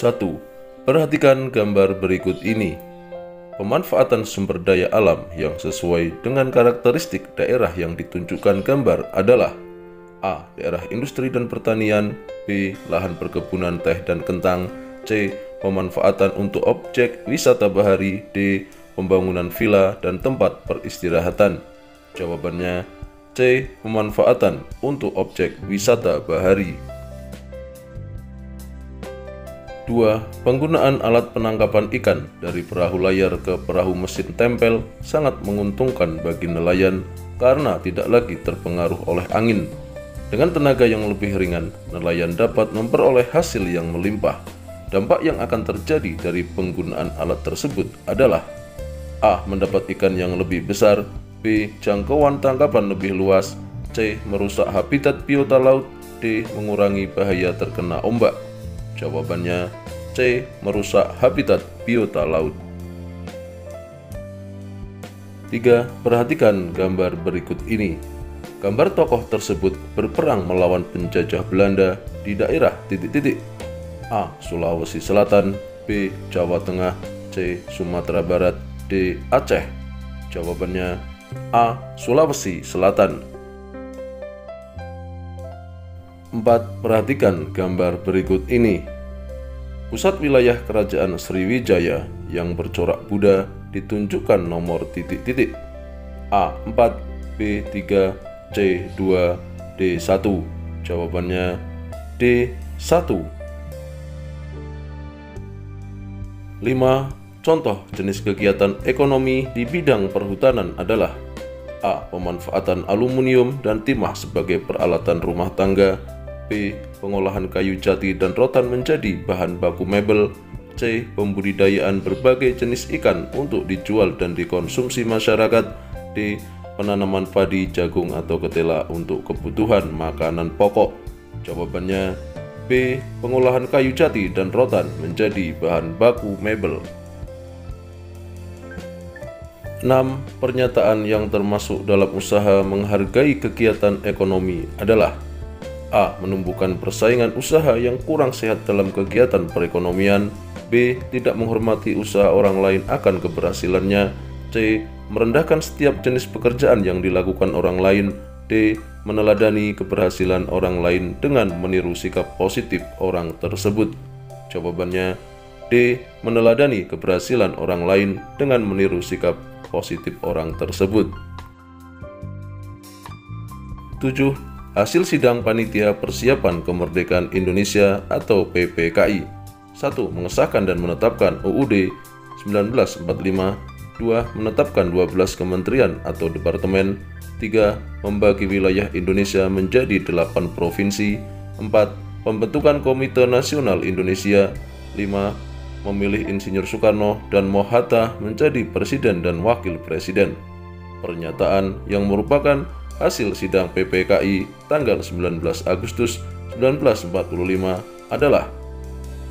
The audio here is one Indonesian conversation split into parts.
1. Perhatikan gambar berikut ini. Pemanfaatan sumber daya alam yang sesuai dengan karakteristik daerah yang ditunjukkan gambar adalah A. Daerah industri dan pertanian, B. Lahan perkebunan teh dan kentang, C. Pemanfaatan untuk objek wisata bahari, D. Pembangunan villa dan tempat peristirahatan. Jawabannya C. Pemanfaatan untuk objek wisata bahari. 2. Penggunaan alat penangkapan ikan dari perahu layar ke perahu mesin tempel sangat menguntungkan bagi nelayan karena tidak lagi terpengaruh oleh angin. Dengan tenaga yang lebih ringan, nelayan dapat memperoleh hasil yang melimpah. Dampak yang akan terjadi dari penggunaan alat tersebut adalah A. Mendapat ikan yang lebih besar, B. Jangkauan tangkapan lebih luas, C. Merusak habitat biota laut, D. Mengurangi bahaya terkena ombak. Jawabannya C. Merusak habitat biota laut. 3. Perhatikan gambar berikut ini. Gambar tokoh tersebut berperang melawan penjajah Belanda di daerah titik-titik. A. Sulawesi Selatan, B. Jawa Tengah, C. Sumatera Barat, D. Aceh. Jawabannya A. Sulawesi Selatan. 4. Perhatikan gambar berikut ini. Pusat wilayah kerajaan Sriwijaya yang bercorak Buddha ditunjukkan nomor titik-titik A4, B3, C2, D1. Jawabannya D1. 5. Contoh jenis kegiatan ekonomi di bidang perhutanan adalah A. Pemanfaatan aluminium dan timah sebagai peralatan rumah tangga, B. Pengolahan kayu jati dan rotan menjadi bahan baku mebel, C. Pembudidayaan berbagai jenis ikan untuk dijual dan dikonsumsi masyarakat, D. Penanaman padi, jagung atau ketela untuk kebutuhan makanan pokok. Jawabannya B. Pengolahan kayu jati dan rotan menjadi bahan baku mebel. 6. Pernyataan yang termasuk dalam usaha menghargai kegiatan ekonomi adalah A. Menumbuhkan persaingan usaha yang kurang sehat dalam kegiatan perekonomian, B. Tidak menghormati usaha orang lain akan keberhasilannya, C. Merendahkan setiap jenis pekerjaan yang dilakukan orang lain, D. Meneladani keberhasilan orang lain dengan meniru sikap positif orang tersebut. Jawabannya D. Meneladani keberhasilan orang lain dengan meniru sikap positif orang tersebut. 7. Hasil sidang Panitia Persiapan Kemerdekaan Indonesia atau PPKI. 1. Mengesahkan dan menetapkan UUD 1945. 2. Menetapkan 12 kementerian atau departemen. 3. Membagi wilayah Indonesia menjadi 8 provinsi. 4. Pembentukan Komite Nasional Indonesia. 5. Memilih Insinyur Soekarno dan Mohatta menjadi Presiden dan Wakil Presiden. Pernyataan yang merupakan hasil sidang PPKI tanggal 19 Agustus 1945 adalah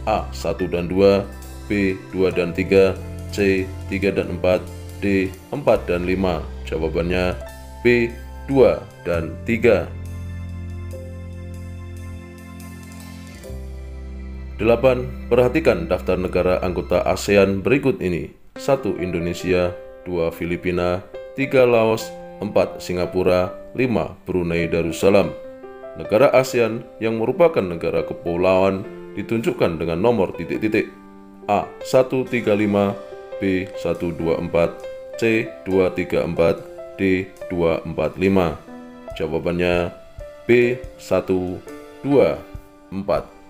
A1 dan 2, B2 dan 3, C3 dan 4, D4 dan 5. Jawabannya B2 dan 3. 8. Perhatikan daftar negara anggota ASEAN berikut ini. 1. Indonesia, 2. Filipina, 3. Laos, 4. Singapura, 5. Brunei Darussalam. Negara ASEAN yang merupakan negara kepulauan ditunjukkan dengan nomor titik-titik A135, B124, C234, D245. Jawabannya B124.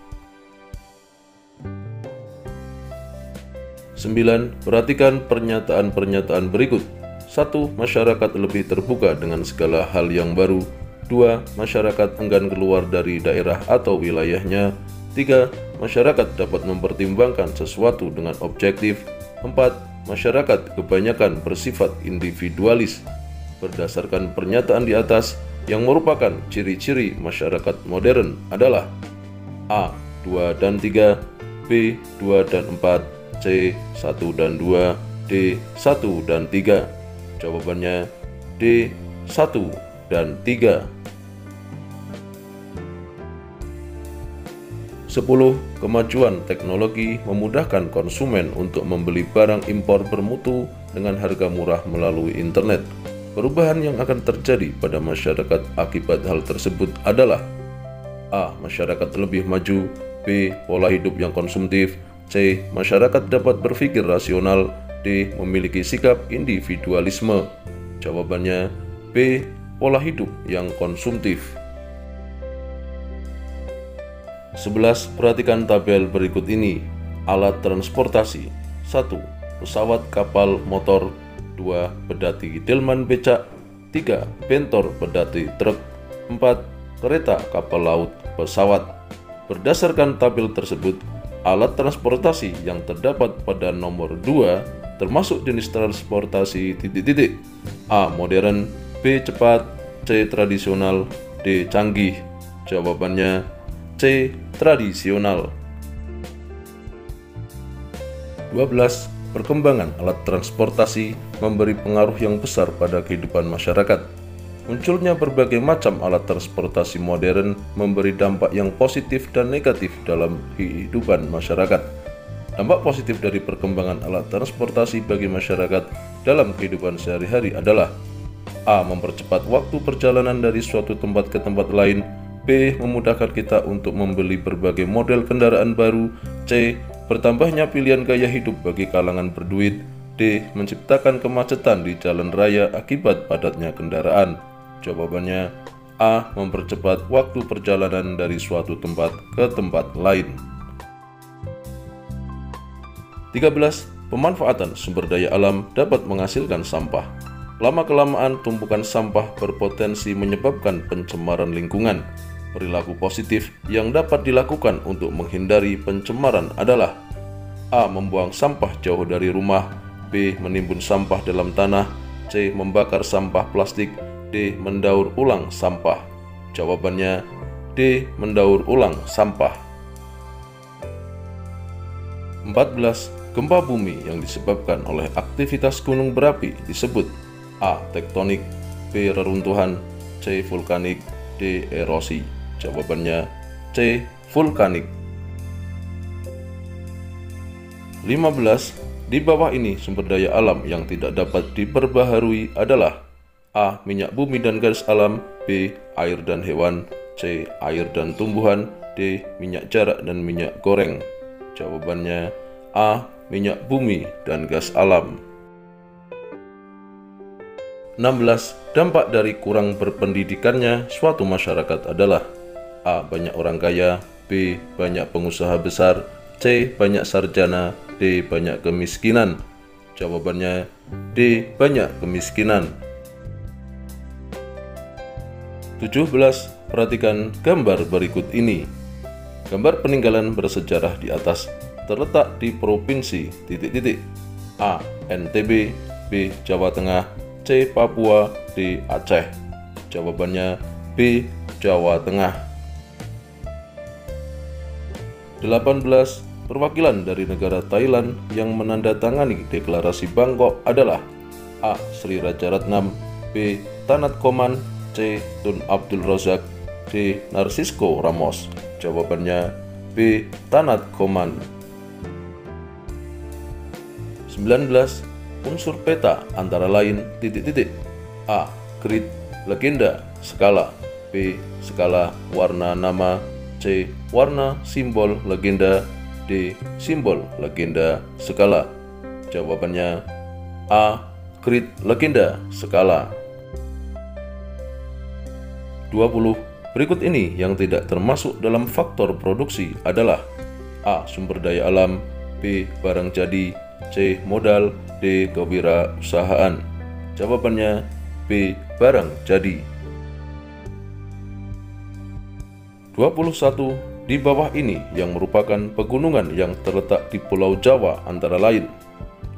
9. Perhatikan pernyataan-pernyataan berikut. 1. Masyarakat lebih terbuka dengan segala hal yang baru. 2. Masyarakat enggan keluar dari daerah atau wilayahnya. 3. Masyarakat dapat mempertimbangkan sesuatu dengan objektif. 4. Masyarakat kebanyakan bersifat individualis. Berdasarkan pernyataan di atas, yang merupakan ciri-ciri masyarakat modern adalah A. 2 dan 3, B. 2 dan 4, C. 1 dan 2, D. 1 dan 3. Jawabannya D. 1 dan 3. 10. Kemajuan teknologi memudahkan konsumen untuk membeli barang impor bermutu dengan harga murah melalui internet. Perubahan yang akan terjadi pada masyarakat akibat hal tersebut adalah: A. Masyarakat lebih maju. B. Pola hidup yang konsumtif. C. Masyarakat dapat berpikir rasional. D. Memiliki sikap individualisme. Jawabannya B. Pola hidup yang konsumtif. 11. Perhatikan tabel berikut ini. Alat transportasi: 1. Pesawat, kapal, motor. 2. Pedati, delman, becak. 3. Bentor, pedati, truk. 4. Kereta, kapal laut, pesawat. Berdasarkan tabel tersebut, alat transportasi yang terdapat pada nomor 2 termasuk jenis transportasi A. Modern. B. Cepat. C. Tradisional. D. Canggih. Jawabannya C. Tradisional. 12. Perkembangan alat transportasi memberi pengaruh yang besar pada kehidupan masyarakat. Munculnya berbagai macam alat transportasi modern memberi dampak yang positif dan negatif dalam kehidupan masyarakat. Dampak positif dari perkembangan alat transportasi bagi masyarakat dalam kehidupan sehari-hari adalah: A. Mempercepat waktu perjalanan dari suatu tempat ke tempat lain. B. Memudahkan kita untuk membeli berbagai model kendaraan baru. C. Bertambahnya pilihan gaya hidup bagi kalangan berduit. D. Menciptakan kemacetan di jalan raya akibat padatnya kendaraan. Jawabannya A. Mempercepat waktu perjalanan dari suatu tempat ke tempat lain. 13. Pemanfaatan sumber daya alam dapat menghasilkan sampah. Lama-kelamaan tumpukan sampah berpotensi menyebabkan pencemaran lingkungan. Perilaku positif yang dapat dilakukan untuk menghindari pencemaran adalah: A. Membuang sampah jauh dari rumah. B. Menimbun sampah dalam tanah. C. Membakar sampah plastik. D. Mendaur ulang sampah. Jawabannya D. Mendaur ulang sampah. 14. Gempa bumi yang disebabkan oleh aktivitas gunung berapi disebut: A. Tektonik. B. Reruntuhan. C. Vulkanik. D. Erosi. Jawabannya C. Vulkanik. 15. Di bawah ini sumber daya alam yang tidak dapat diperbaharui adalah: A. Minyak bumi dan gas alam. B. Air dan hewan. C. Air dan tumbuhan. D. Minyak jarak dan minyak goreng. Jawabannya A. Minyak bumi dan gas alam. 16. Dampak dari kurang berpendidikannya suatu masyarakat adalah: A. Banyak orang kaya. B. Banyak pengusaha besar. C. Banyak sarjana. D. Banyak kemiskinan. Jawabannya D. Banyak kemiskinan. 17. Perhatikan gambar berikut ini. Gambar peninggalan bersejarah di atas terletak di provinsi A. NTB. B. Jawa Tengah. C. Papua. D. Aceh. Jawabannya B. Jawa Tengah. 18. Perwakilan dari negara Thailand yang menandatangani deklarasi Bangkok adalah: A. Sri Raja Ratnam. B. Tanat Koman. C. Tun Abdul Razak. D. Narcisco Ramos. Jawabannya B. Tanat Koman. 19. Unsur peta antara lain A. Grid, legenda, skala. B. Skala, warna, nama. C. Warna, simbol, legenda. D. Simbol, legenda, skala. Jawabannya A. Grid, legenda, skala. 20. Berikut ini yang tidak termasuk dalam faktor produksi adalah: A. Sumber daya alam. B. Barang jadi. C. Modal. D. Kewirausahaan. Jawabannya B. Barang jadi. 21. Di bawah ini yang merupakan pegunungan yang terletak di Pulau Jawa antara lain: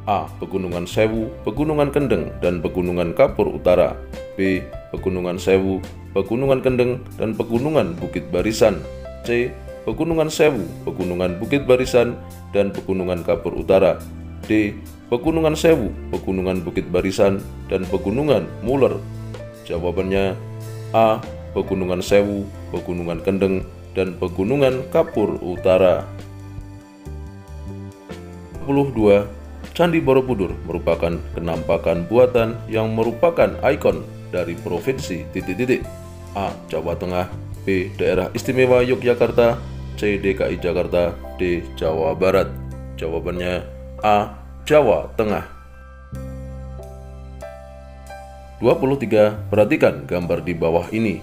A. Pegunungan Sewu, Pegunungan Kendeng, dan Pegunungan Kapur Utara. B. Pegunungan Sewu, Pegunungan Kendeng, dan Pegunungan Bukit Barisan. C. Pegunungan Sewu, Pegunungan Bukit Barisan, dan Pegunungan Kapur Utara. D. Pegunungan Sewu, Pegunungan Bukit Barisan, dan Pegunungan Muler. Jawabannya A. Pegunungan Sewu, Pegunungan Kendeng, dan Pegunungan Kapur Utara. 22. Candi Borobudur merupakan penampakan buatan yang merupakan ikon dari provinsi A. Jawa Tengah, B. Daerah Istimewa Yogyakarta, C. DKI Jakarta, D. Jawa Barat. Jawabannya A. Jawa Tengah. 23. Perhatikan gambar di bawah ini.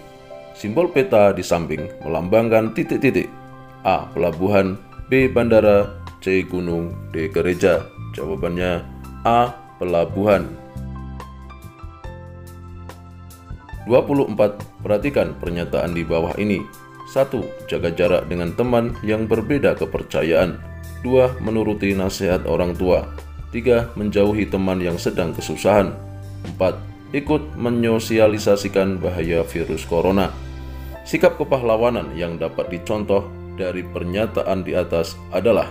Simbol peta di samping melambangkan titik-titik. A. Pelabuhan, B. Bandara, C. Gunung, D. Gereja. Jawabannya A. Pelabuhan. 24. Perhatikan pernyataan di bawah ini. 1. Jaga jarak dengan teman yang berbeda kepercayaan. 2. Menuruti nasihat orang tua. 3. Menjauhi teman yang sedang kesusahan. 4. Ikut menyosialisasikan bahaya virus corona. Sikap kepahlawanan yang dapat dicontoh dari pernyataan di atas adalah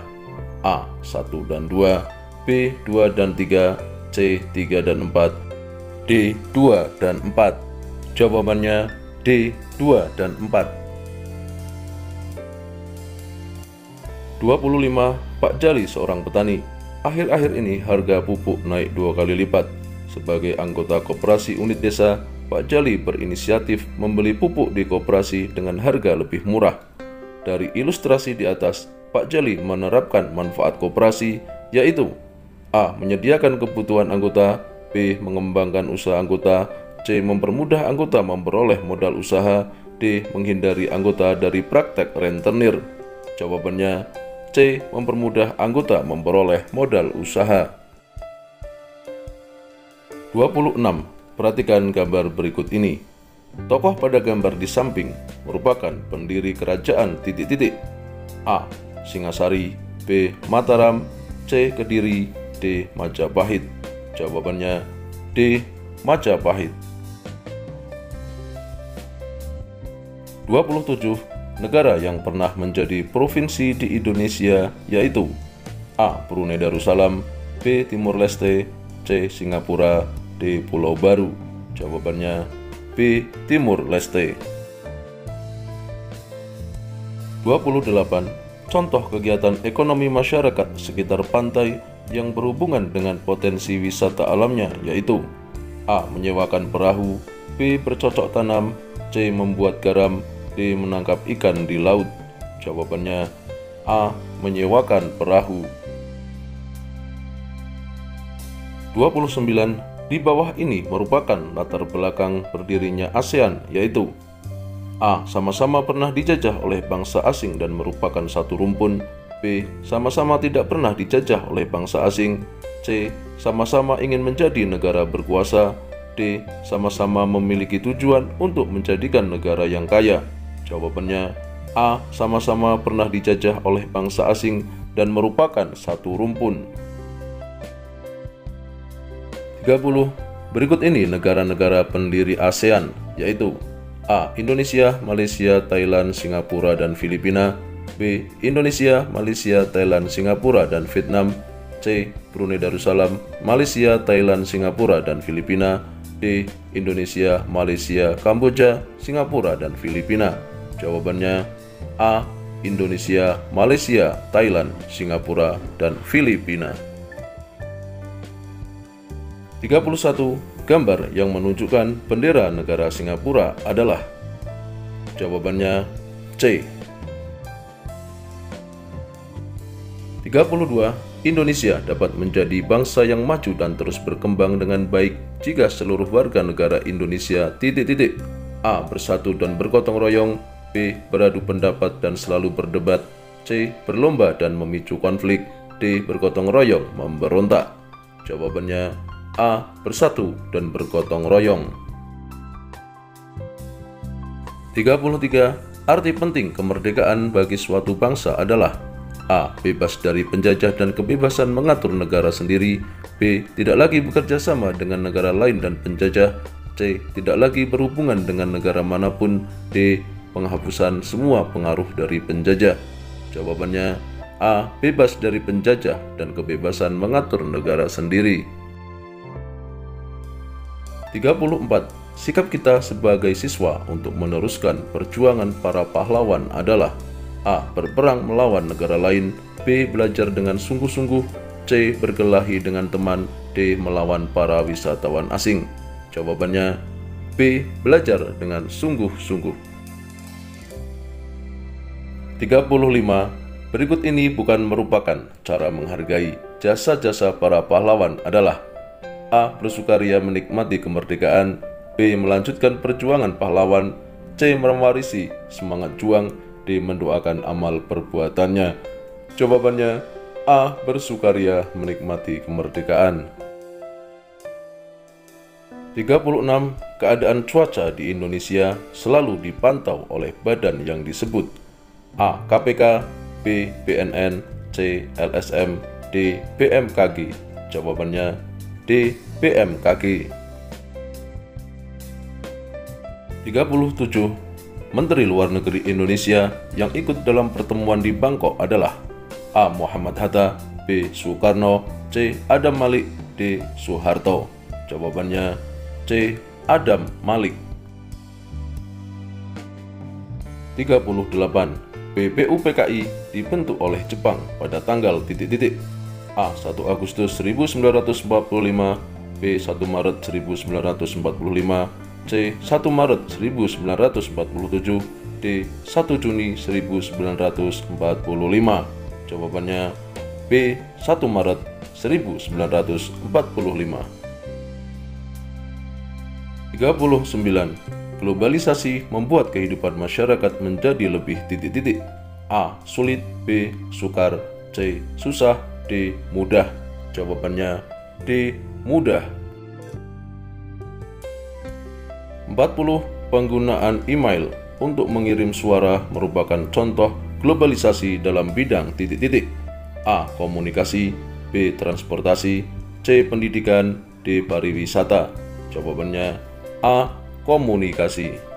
A. 1 dan 2, B. 2 dan 3, C. 3 dan 4, D. 2 dan 4. Jawabannya D. 2 dan 4. 25. Pak Jali seorang petani. Akhir-akhir ini harga pupuk naik 2 kali lipat. Sebagai anggota koperasi unit desa, Pak Jali berinisiatif membeli pupuk di koperasi dengan harga lebih murah. Dari ilustrasi di atas, Pak Jali menerapkan manfaat koperasi, yaitu A. Menyediakan kebutuhan anggota, B. Mengembangkan usaha anggota, C. Mempermudah anggota memperoleh modal usaha, D. Menghindari anggota dari praktek rentenir. Jawabannya C. Mempermudah anggota memperoleh modal usaha. 26. Perhatikan gambar berikut ini. Tokoh pada gambar di samping merupakan pendiri kerajaan titik-titik. A. Singasari, B. Mataram, C. Kediri, D. Majapahit. Jawabannya D. Majapahit. 27. Negara yang pernah menjadi provinsi di Indonesia yaitu A. Brunei Darussalam, B. Timur Leste, C. Singapura, D. Pulau Baru. Jawabannya B. Timur Leste. 28. Contoh kegiatan ekonomi masyarakat sekitar pantai yang berhubungan dengan potensi wisata alamnya yaitu A. Menyewakan perahu, B. Bercocok tanam, C. Membuat garam, D. Menangkap ikan di laut. Jawabannya A. Menyewakan perahu. 29. Di bawah ini merupakan latar belakang berdirinya ASEAN yaitu A. Sama-sama pernah dijajah oleh bangsa asing dan merupakan satu rumpun, B. Sama-sama tidak pernah dijajah oleh bangsa asing, C. Sama-sama ingin menjadi negara berkuasa, D. Sama-sama memiliki tujuan untuk menjadikan negara yang kaya. Jawabannya A. Sama-sama pernah dijajah oleh bangsa asing dan merupakan satu rumpun. 30. Berikut ini negara-negara pendiri ASEAN yaitu A. Indonesia, Malaysia, Thailand, Singapura, dan Filipina, B. Indonesia, Malaysia, Thailand, Singapura, dan Vietnam, C. Brunei Darussalam, Malaysia, Thailand, Singapura, dan Filipina, D. Indonesia, Malaysia, Kamboja, Singapura, dan Filipina. Jawabannya A. Indonesia, Malaysia, Thailand, Singapura, dan Filipina. 31. Gambar yang menunjukkan bendera negara Singapura adalah jawabannya C. 32. Indonesia dapat menjadi bangsa yang maju dan terus berkembang dengan baik jika seluruh warga negara Indonesia A. Bersatu dan bergotong royong, B. Beradu pendapat dan selalu berdebat, C. Berlomba dan memicu konflik, D. Bergotong royong memberontak. Jawabannya A. Bersatu dan bergotong royong. 33. Arti penting kemerdekaan bagi suatu bangsa adalah A. Bebas dari penjajah dan kebebasan mengatur negara sendiri, B. Tidak lagi bekerja sama dengan negara lain dan penjajah, C. Tidak lagi berhubungan dengan negara manapun, D. Penghapusan semua pengaruh dari penjajah. Jawabannya A. Bebas dari penjajah dan kebebasan mengatur negara sendiri. 34. Sikap kita sebagai siswa untuk meneruskan perjuangan para pahlawan adalah: A. Berperang melawan negara lain. B. Belajar dengan sungguh-sungguh. C. Berkelahi dengan teman. D. Melawan para wisatawan asing. Jawabannya B. Belajar dengan sungguh-sungguh. 35. Berikut ini bukan merupakan cara menghargai jasa-jasa para pahlawan adalah: A. Bersukaria menikmati kemerdekaan. B. Melanjutkan perjuangan pahlawan. C. Mewarisi semangat juang. D. Mendoakan amal perbuatannya. Jawabannya A. Bersukaria menikmati kemerdekaan. 36. Keadaan cuaca di Indonesia selalu dipantau oleh badan yang disebut: A. KPK. B. BNN. C. LSM. D. BMKG. Jawabannya D. BMKG. 37. Menteri Luar Negeri Indonesia yang ikut dalam pertemuan di Bangkok adalah: A. Muhammad Hatta. B. Soekarno. C. Adam Malik. D. Soeharto. Jawabannya C. Adam Malik. 38. BPUPKI dibentuk oleh Jepang pada tanggal A. 1 Agustus 1945. B. 1 Maret 1945. C. 1 Maret 1947. D. 1 Juni 1945. Jawabannya B. 1 Maret 1945. 39. Globalisasi membuat kehidupan masyarakat menjadi lebih A. Sulit. B. Sukar. C. Susah. D. Mudah. Jawabannya D. Mudah. 40. Penggunaan email untuk mengirim suara merupakan contoh globalisasi dalam bidang A. Komunikasi. B. Transportasi. C. Pendidikan. D. Pariwisata. Jawabannya A. Komunikasi.